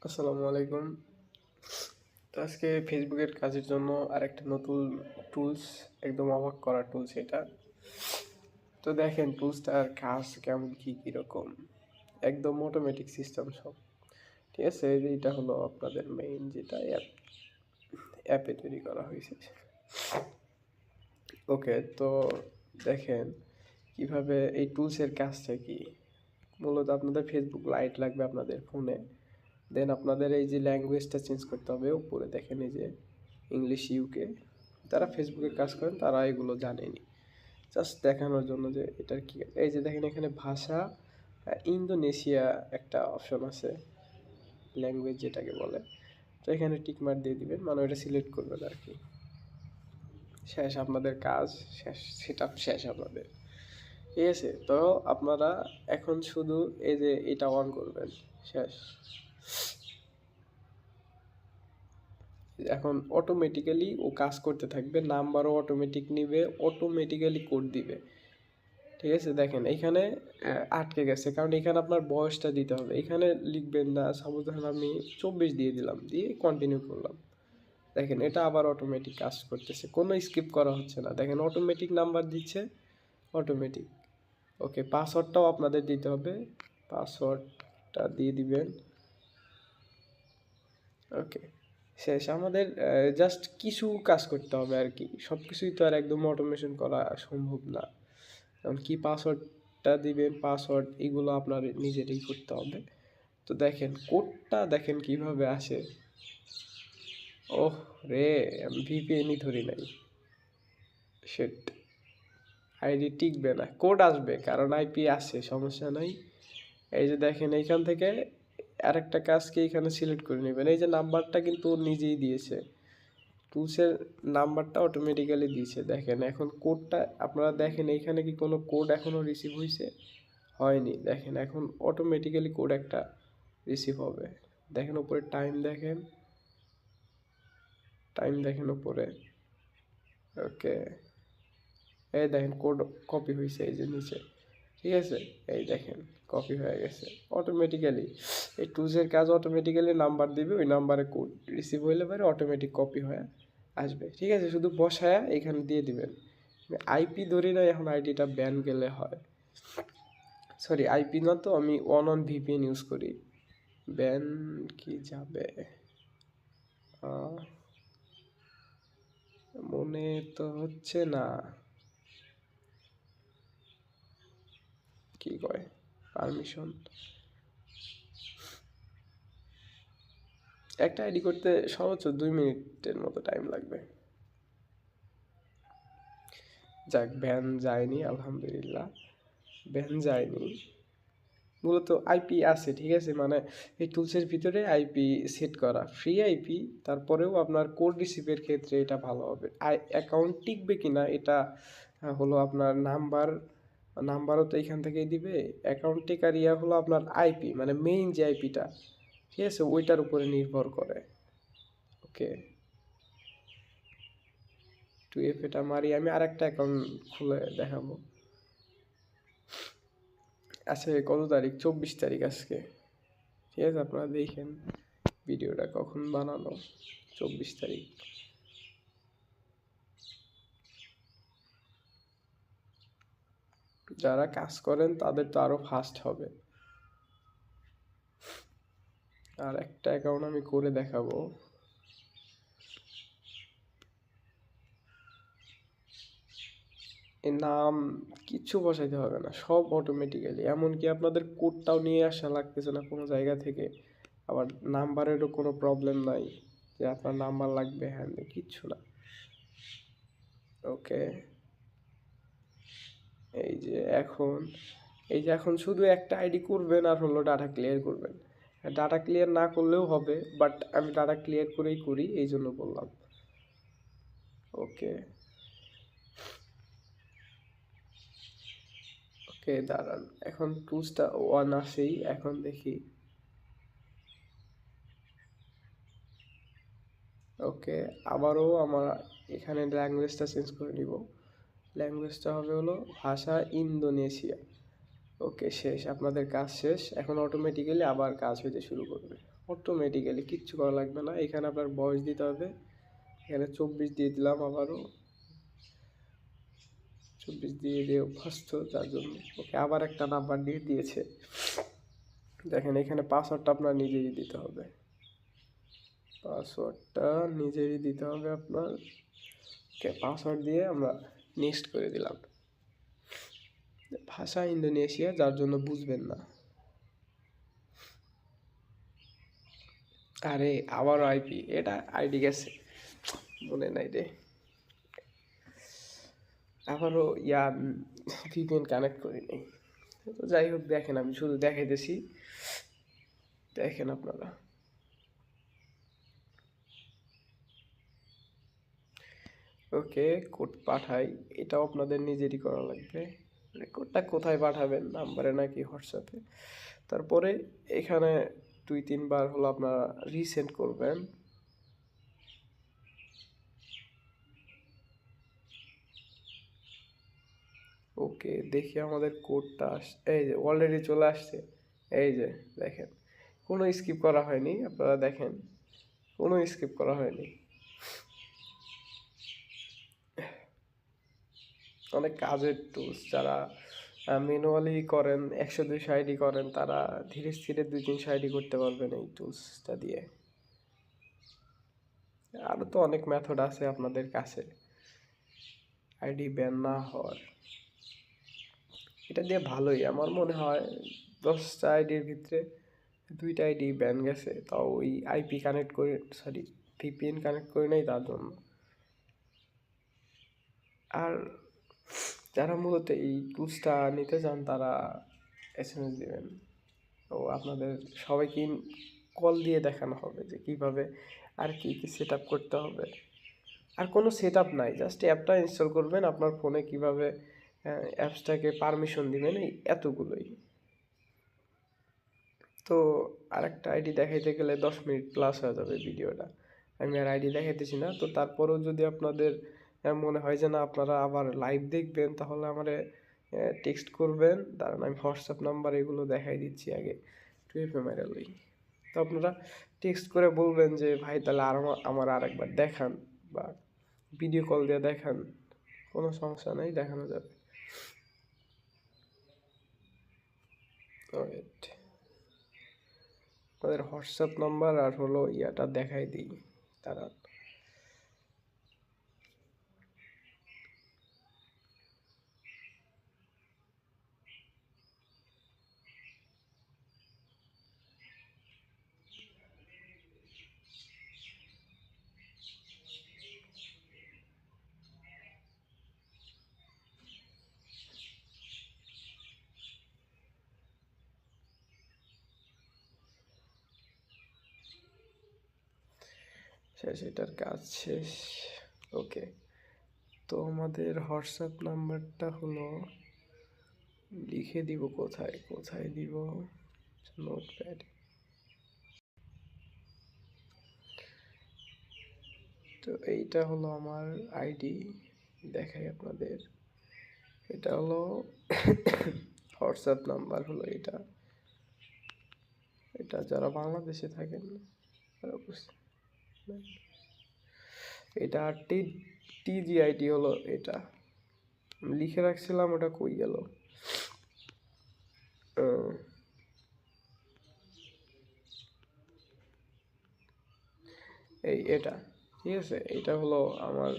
আসসালামু আলাইকুম। তো আজকে ফেসবুকের কাজের জন্য আরেকটা নতুন টুলস, একদম অবাক করা টুলস এটা। তো দেখেন টুলসটার কাজ কেমন, কীরকম, একদম অটোমেটিক সিস্টেম সব। ঠিক আছে, এই যে এটা হলো আপনাদের মেইন যেটা অ্যাপে তৈরি করা হয়েছে। ওকে, তো দেখেন কিভাবে এই টুলসের কাজটা কি। মূলত আপনাদের ফেসবুক লাইট লাগবে আপনাদের ফোনে। দেন আপনাদের এই যে ল্যাঙ্গুয়েজটা চেঞ্জ করতে হবে। উপরে দেখেন এই যে ইংলিশ ইউকে, তারা ফেসবুকে কাজ করেন, তারা এগুলো জানেনি। জাস্ট দেখানোর জন্য যে এটার কি। এই যে দেখেন এখানে ভাষা ইন্দোনেশিয়া একটা অপশন আছে, ল্যাঙ্গুয়েজ যেটাকে বলে। তো এখানে টিকমার্ক দিয়ে দিবেন, মানে ওটা সিলেক্ট করবেন আর কি। শেষ আপনাদের কাজ, শেষ, সেট আপ শেষ আপনাদের। ঠিক আছে, তো আপনারা এখন শুধু এই যে এটা অন করবেন, শেষ। এখন অটোমেটিক্যালি ও কাজ করতে থাকবে, নাম্বারও অটোমেটিক নিবে, অটোমেটিক্যালি কোড দিবে। ঠিক আছে, দেখেন এখানে আটকে গেছে, কারণ এখানে আপনার বয়সটা দিতে হবে। এখানে লিখবেন না, সাপোজ ধরেন আমি 24 দিয়ে দিলাম, দিয়ে কন্টিনিউ করলাম। দেখেন এটা আবার অটোমেটিক কাজ করতেছে, কোনো স্কিপ করা হচ্ছে না। দেখেন অটোমেটিক নাম্বার দিচ্ছে, অটোমেটিক। ওকে, পাসওয়ার্ডটাও আপনাদের দিতে হবে, পাসওয়ার্ডটা দিয়ে দিবেন। ওকে, শেষ আমাদের। জাস্ট কিছু কাজ করতে হবে আর কি, সব কিছুই তো আর একদম অটোমেশন করা সম্ভব না। যেমন কি পাসওয়ার্ডটা দিবেন, পাসওয়ার্ড এগুলো আপনার নিজেরই করতে হবে। তো দেখেন কোডটা দেখেন কিভাবে আসে। ওহ রে, আমি ভিপিএনই ধরি নাই, সেট। আইডি টিকবে না, কোড আসবে কারণ আইপি আসে, সমস্যা নাই। এই যে দেখেন এইখান থেকে আরেকটা কাজকে এখানে সিলেক্ট করে নেবেন। এই যে নাম্বারটা কিন্তু নিজেই দিয়েছে, টুলসের নাম্বারটা অটোমেটিক্যালি দিয়েছে। দেখেন এখন কোডটা আপনারা দেখেন, এইখানে কি কোনো কোড এখনও রিসিভ হয়েছে? হয়নি। দেখেন এখন অটোমেটিক্যালি কোড একটা রিসিভ হবে। দেখেন উপরে টাইম, দেখেন টাইম, দেখেন উপরে। ওকে, এই দেখেন কোড কপি হয়েছে এই যে নিচে। ঠিক আছে, এই দেখেন কপি হয়ে গেছে অটোমেটিক্যালি। এই টুলসের কাজ অটোমেটিক্যালি নাম্বার দিবে, ওই নাম্বারে কোড রিসিভ হইলে পরে অটোমেটিক কপি হয়ে আসবে। ঠিক আছে, শুধু বসায়া এখানে দিয়ে দিবেন। আইপি ধরি না, এখন আইডিটা ব্যান গেলে হয়। সরি, আইপি না তো, আমি অন ভিপিএন ইউজ করি। ব্যান কি যাবে, মনে তো হচ্ছে না, কি কয় পারমিশন। একটা আইডি করতে সর্বোচ্চ 2 মিনিটের মতো টাইম লাগবে। যাক, ব্যান যায়নি, আলহামদুলিল্লাহ ব্যান যায়নি। মূলত আইপি আছে, ঠিক আছে, মানে এই টুলসের ভিতরে আইপি সেট করা, ফ্রি আইপি। তারপরেও আপনার কোড রিসিভের ক্ষেত্রে এটা ভালো হবে। অ্যাকাউন্ট টিকবে কিনা এটা হলো আপনার নাম্বারও তো এখান থেকেই দিবে। অ্যাকাউন্ট টেকার হলো আপনার আইপি, মানে মেইন যে আইপিটা, ঠিক আছে, ওইটার উপরে নির্ভর করে। ওকে, টু এফ এটা মারি, আমি আরেকটা অ্যাকাউন্ট খুলে দেখাবো। আচ্ছা, কত তারিখ? 24 তারিখ আজকে। ঠিক আছে, আপনারা দেখেন ভিডিওটা কখন বানানো, 24 তারিখ। যারা কাজ করেন তাদের তো আরো ফাস্ট হবে। আর একটা অ্যাকাউন্ট আমি করে দেখাবো। এর নাম কিচ্ছু বসাইতে হবে না, সব অটোমেটিক্যালি। এমনকি আপনাদের কোডটাও নিয়ে আসা লাগতেছে না কোনো জায়গা থেকে। আবার নাম্বারেরও কোনো প্রবলেম নাই যে আপনার নাম্বার লাগবে, হ্যাঁ, কিচ্ছু না। ওকে, এই যে এখন, এই যে এখন শুধু একটা আইডি করবেন আর হলো ডাটা ক্লিয়ার করবেন। ডাটা ক্লিয়ার না করলেও হবে, বাট আমি ডাটা ক্লিয়ার করেই করি, এই জন্য বললাম। ওকে, ওকে দাঁড়ান, এখন টুলসটা ওয়ান আসেই, এখন দেখি। ওকে, আবারও আমার এখানে ল্যাঙ্গুয়েজটা চেঞ্জ করে নিব। ল্যাঙ্গুয়েজটা হবে হলো ভাষা ইন্দোনেশিয়া। ওকে, শেষ, আপনাদের কাজ শেষ। এখন অটোমেটিক্যালি আবার কাজ হইতে শুরু করবে। অটোমেটিক্যালি, কিচ্ছু করা লাগবে না। এখানে আপনার বয়স দিতে হবে, এখানে 24 দিয়ে দিলাম, আবারও 24 দিয়ে অভ্যস্ত যার জন্য। ওকে, আবার একটা নাম্বার দিয়ে দিয়েছে। দেখেন এখানে পাসওয়ার্ডটা আপনার নিজেরই দিতে হবে, পাসওয়ার্ডটা নিজেরই দিতে হবে আপনার। ওকে, পাসওয়ার্ড দিয়ে আমরা নেক্সট করে দিলাম। ভাষা ইন্দোনেশিয়া, যার জন্য বুঝবেন না। আরে আবারও আইপি, এটা আইডি গেছে, মনে নাই রে। আবারও ভিপিএন কানেক্ট করি নাই। তো যাই হোক, দেখেন আমি শুধু দেখাইতেছি, দেখেন আপনারা। ওকে, কোড পাঠাই, এটাও আপনাদের নিজেরই করা লাগবে। কোডটা কোথায় পাঠাবেন, নাম্বারে নাকি হোয়াটসঅ্যাপে? তারপরে এখানে 2-3 বার হলো আপনারা রিসেন্ড করবেন। ওকে, দেখি আমাদের কোডটা এই যে অলরেডি চলে আসছে। এই যে দেখেন, কোনো স্কিপ করা হয়নি, আপনারা দেখেন কোনো স্কিপ করা হয়নি। অনেক কাজের টুলস, যারা ম্যানুয়ালি করেন, 100-200 আইডি করেন, তারা ধীরে ধীরে 2-300 আইডি করতে পারবেন এই টুলসটা দিয়ে। আরও তো অনেক মেথড আছে আপনাদের কাছে আইডি ব্যান না হওয়ার। এটা দিয়ে ভালোই, আমার মনে হয় 10টা আইডির ভিতরে 2টা আইডি ব্যান গেছে, তাও ওই আইপি কানেক্ট করে, সরি ভিপিএন কানেক্ট করে নেই তার জন্য। আর যারা মূলত এই টুলসটা নিতে চান তারা এসএমএস দিবেন। তো আপনাদের সবাইকে কল দিয়ে দেখানো হবে যে কিভাবে আর কি কি সেট আপ করতে হবে। আর কোনো সেট আপ নাই, জাস্ট অ্যাপটা ইনস্টল করবেন, আপনার ফোনে কিভাবে অ্যাপসটাকে পারমিশন দিবেন, এই এতগুলোই। তো আরেকটা আইডি দেখাইতে গেলে 10 মিনিট প্লাস হয়ে যাবে ভিডিওটা, আমি আর আইডি দেখাইতেছি না। তো তারপরেও যদি আপনাদের মনে হয় যে না আপনারা আবার লাইভ দেখবেন, তাহলে আমারে টেক্সট করবেন, দাঁড়ান আমি হোয়াটসঅ্যাপ নাম্বার এগুলো দেখাই দিচ্ছি আগে, 2FA মেরে লই। তো আপনারা টেক্সট করে বলবেন যে ভাই তাহলে আর আমার আরেকবার দেখান, বা ভিডিও কল দিয়ে দেখান, কোনো সমস্যা নেই, দেখানো যাবে। ওয়েট, আমাদের হোয়াটসঅ্যাপ নাম্বার আর হলো ইয়াটা দেখাই দিই, তারা। শেষ, এটার কাজ শেষ। ওকে, তো আমাদের হোয়াটসঅ্যাপ নাম্বারটা হলো, লিখে দিব, কোথায় কোথায় দিব, নোটপ্যাড। তো এইটা হলো আমার আইডি, দেখাই আপনাদের। এটা হলো হোয়াটসঅ্যাপ নাম্বার হলো এটা। এটা যারা বাংলাদেশে থাকেন তারা এটা টিজিআইডি হলো এটা, লিখে রাখছিলাম, ওটা কই গেল। এটা ঠিক আছে, এটা হলো আমার